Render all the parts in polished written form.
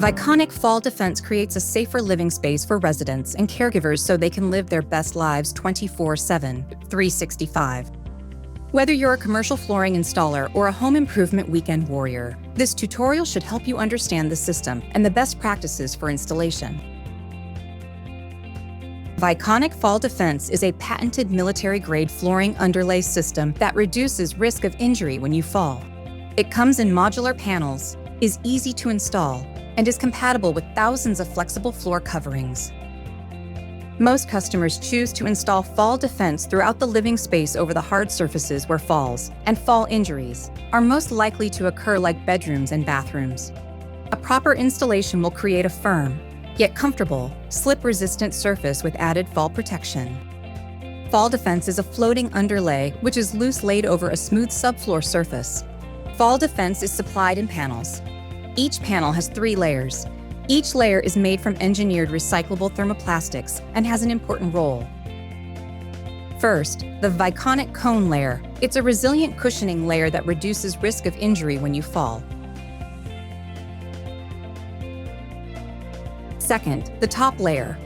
Viconic Fall Defense creates a safer living space for residents and caregivers so they can live their best lives 24/7, 365. Whether you're a commercial flooring installer or a home improvement weekend warrior, this tutorial should help you understand the system and the best practices for installation. Viconic Fall Defense is a patented military-grade flooring underlay system that reduces risk of injury when you fall. It comes in modular panels, is easy to install, and is compatible with thousands of flexible floor coverings. Most customers choose to install fall defense throughout the living space over the hard surfaces where falls and fall injuries are most likely to occur, like bedrooms and bathrooms. A proper installation will create a firm, yet comfortable, slip-resistant surface with added fall protection. Fall defense is a floating underlay which is loose laid over a smooth subfloor surface. Fall defense is supplied in panels. Each panel has 3 layers. Each layer is made from engineered recyclable thermoplastics and has an important role. First, the Viconic cone layer. It's a resilient cushioning layer that reduces risk of injury when you fall. Second, the top layer.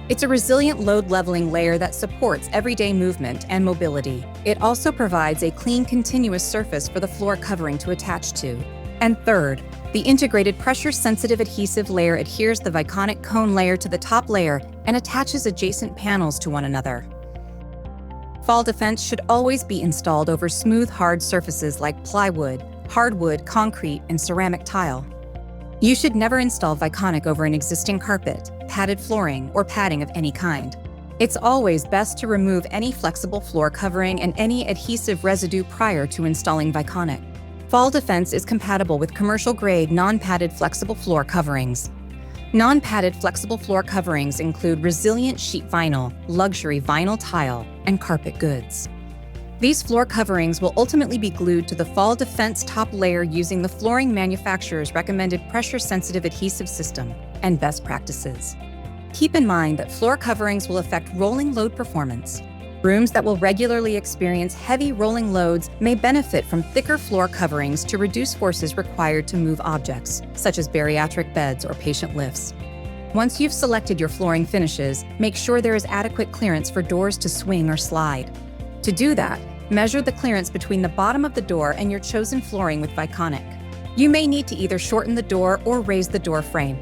It's a resilient load-leveling layer that supports everyday movement and mobility. It also provides a clean, continuous surface for the floor covering to attach to. And third, the integrated pressure-sensitive adhesive layer adheres the Viconic cone layer to the top layer and attaches adjacent panels to one another. Fall defense should always be installed over smooth, hard surfaces like plywood, hardwood, concrete, and ceramic tile. You should never install Viconic over an existing carpet, padded flooring, or padding of any kind. It's always best to remove any flexible floor covering and any adhesive residue prior to installing Viconic. Fall defense is compatible with commercial-grade, non-padded flexible floor coverings. Non-padded flexible floor coverings include resilient sheet vinyl, luxury vinyl tile, and carpet goods. These floor coverings will ultimately be glued to the fall defense top layer using the flooring manufacturer's recommended pressure-sensitive adhesive system and best practices. Keep in mind that floor coverings will affect rolling load performance. Rooms that will regularly experience heavy rolling loads may benefit from thicker floor coverings to reduce forces required to move objects, such as bariatric beds or patient lifts. Once you've selected your flooring finishes, make sure there is adequate clearance for doors to swing or slide. To do that, measure the clearance between the bottom of the door and your chosen flooring with Viconic. You may need to either shorten the door or raise the door frame.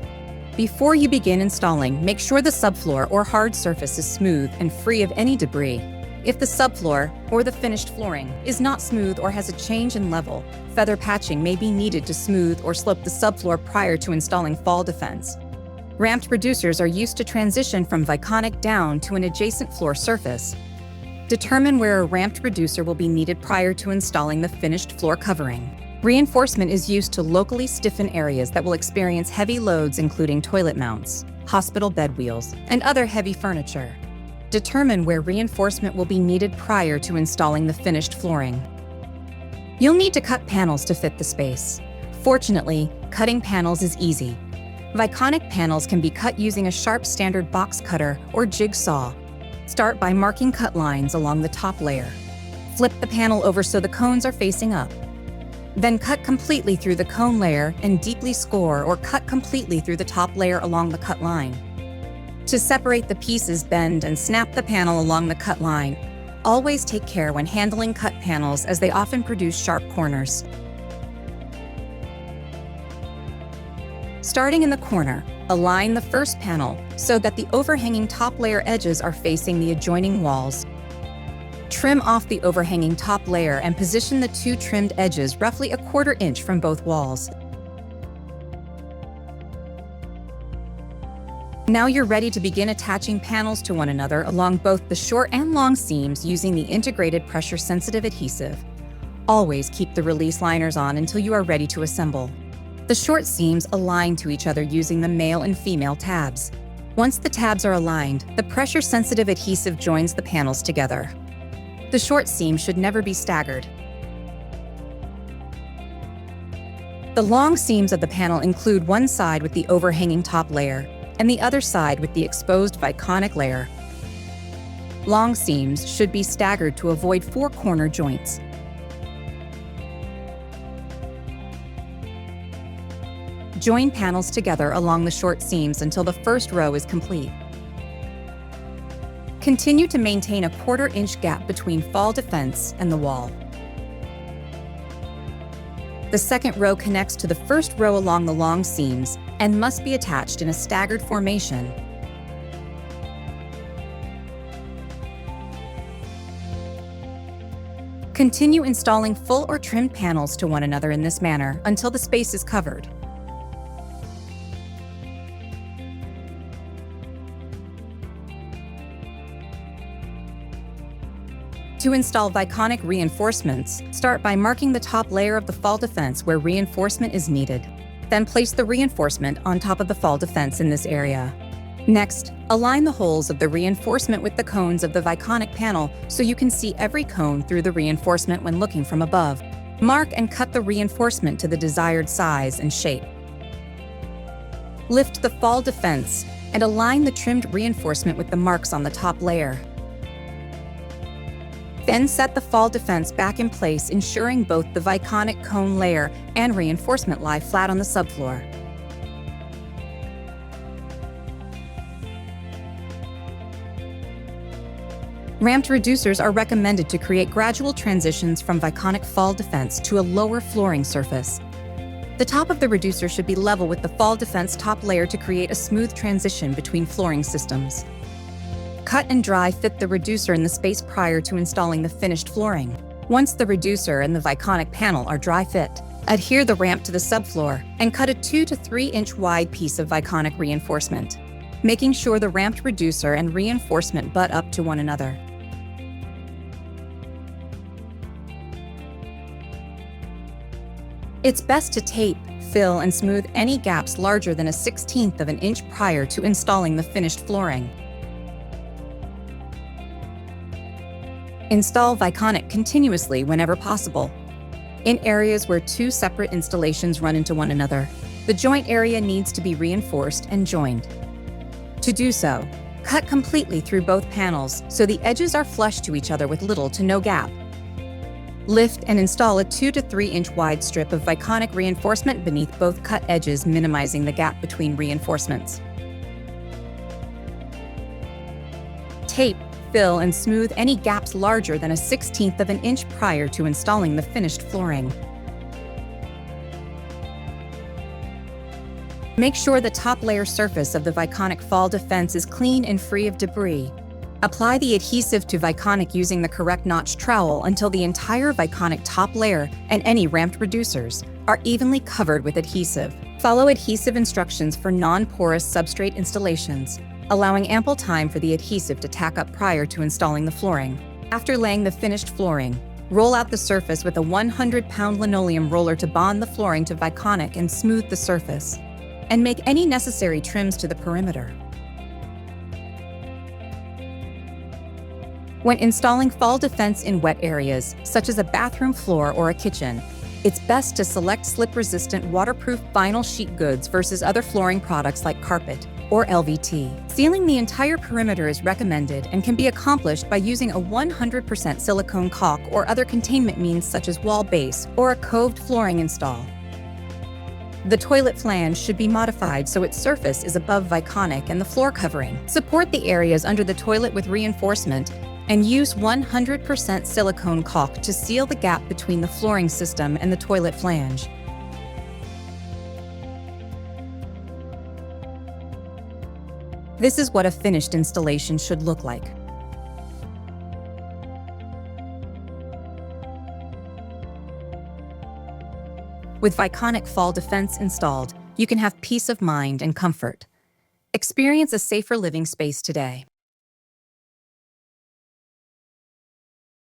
Before you begin installing, make sure the subfloor or hard surface is smooth and free of any debris. If the subfloor, or the finished flooring, is not smooth or has a change in level, feather patching may be needed to smooth or slope the subfloor prior to installing fall defense. Ramped reducers are used to transition from Viconic down to an adjacent floor surface. Determine where a ramped reducer will be needed prior to installing the finished floor covering. Reinforcement is used to locally stiffen areas that will experience heavy loads, including toilet mounts, hospital bed wheels, and other heavy furniture. Determine where reinforcement will be needed prior to installing the finished flooring. You'll need to cut panels to fit the space. Fortunately, cutting panels is easy. Viconic panels can be cut using a sharp standard box cutter or jigsaw. Start by marking cut lines along the top layer. Flip the panel over so the cones are facing up. Then cut completely through the cone layer and deeply score or cut completely through the top layer along the cut line. To separate the pieces, bend and snap the panel along the cut line. Always take care when handling cut panels as they often produce sharp corners. Starting in the corner, align the first panel so that the overhanging top layer edges are facing the adjoining walls. Trim off the overhanging top layer and position the 2 trimmed edges roughly 1/4 inch from both walls. Now you're ready to begin attaching panels to one another along both the short and long seams using the integrated pressure-sensitive adhesive. Always keep the release liners on until you are ready to assemble. The short seams align to each other using the male and female tabs. Once the tabs are aligned, the pressure-sensitive adhesive joins the panels together. The short seam should never be staggered. The long seams of the panel include one side with the overhanging top layer and the other side with the exposed Viconic layer. Long seams should be staggered to avoid 4 corner joints. Join panels together along the short seams until the first row is complete. Continue to maintain a 1/4 inch gap between fall defense and the wall. The second row connects to the first row along the long seams and must be attached in a staggered formation. Continue installing full or trimmed panels to one another in this manner until the space is covered. To install Viconic reinforcements, start by marking the top layer of the fall defense where reinforcement is needed. Then place the reinforcement on top of the fall defense in this area. Next, align the holes of the reinforcement with the cones of the Viconic panel so you can see every cone through the reinforcement when looking from above. Mark and cut the reinforcement to the desired size and shape. Lift the fall defense and align the trimmed reinforcement with the marks on the top layer. Then set the fall defense back in place, ensuring both the Viconic cone layer and reinforcement lie flat on the subfloor. Ramped reducers are recommended to create gradual transitions from Viconic fall defense to a lower flooring surface. The top of the reducer should be level with the fall defense top layer to create a smooth transition between flooring systems. Cut and dry fit the reducer in the space prior to installing the finished flooring. Once the reducer and the Viconic panel are dry fit, adhere the ramp to the subfloor and cut a 2 to 3 inch wide piece of Viconic reinforcement, making sure the ramped reducer and reinforcement butt up to one another. It's best to tape, fill, and smooth any gaps larger than a 1/16 of an inch prior to installing the finished flooring. Install Viconic continuously whenever possible. In areas where 2 separate installations run into one another, the joint area needs to be reinforced and joined. To do so, cut completely through both panels so the edges are flush to each other with little to no gap. Lift and install a 2 to 3 inch wide strip of Viconic reinforcement beneath both cut edges, minimizing the gap between reinforcements. Tape, fill, and smooth any gaps larger than a 1/16 of an inch prior to installing the finished flooring. Make sure the top layer surface of the Viconic fall defense is clean and free of debris. Apply the adhesive to Viconic using the correct notch trowel until the entire Viconic top layer and any ramped reducers are evenly covered with adhesive. Follow adhesive instructions for non-porous substrate installations, allowing ample time for the adhesive to tack up prior to installing the flooring. After laying the finished flooring, roll out the surface with a 100-pound linoleum roller to bond the flooring to Viconic and smooth the surface, and make any necessary trims to the perimeter. When installing fall defense in wet areas, such as a bathroom floor or a kitchen, it's best to select slip-resistant waterproof vinyl sheet goods versus other flooring products like carpet or LVT. Sealing the entire perimeter is recommended and can be accomplished by using a 100% silicone caulk or other containment means such as wall base or a coved flooring install. The toilet flange should be modified so its surface is above Viconic and the floor covering. Support the areas under the toilet with reinforcement and use 100% silicone caulk to seal the gap between the flooring system and the toilet flange. This is what a finished installation should look like. With Viconic fall defense installed, you can have peace of mind and comfort. Experience a safer living space today.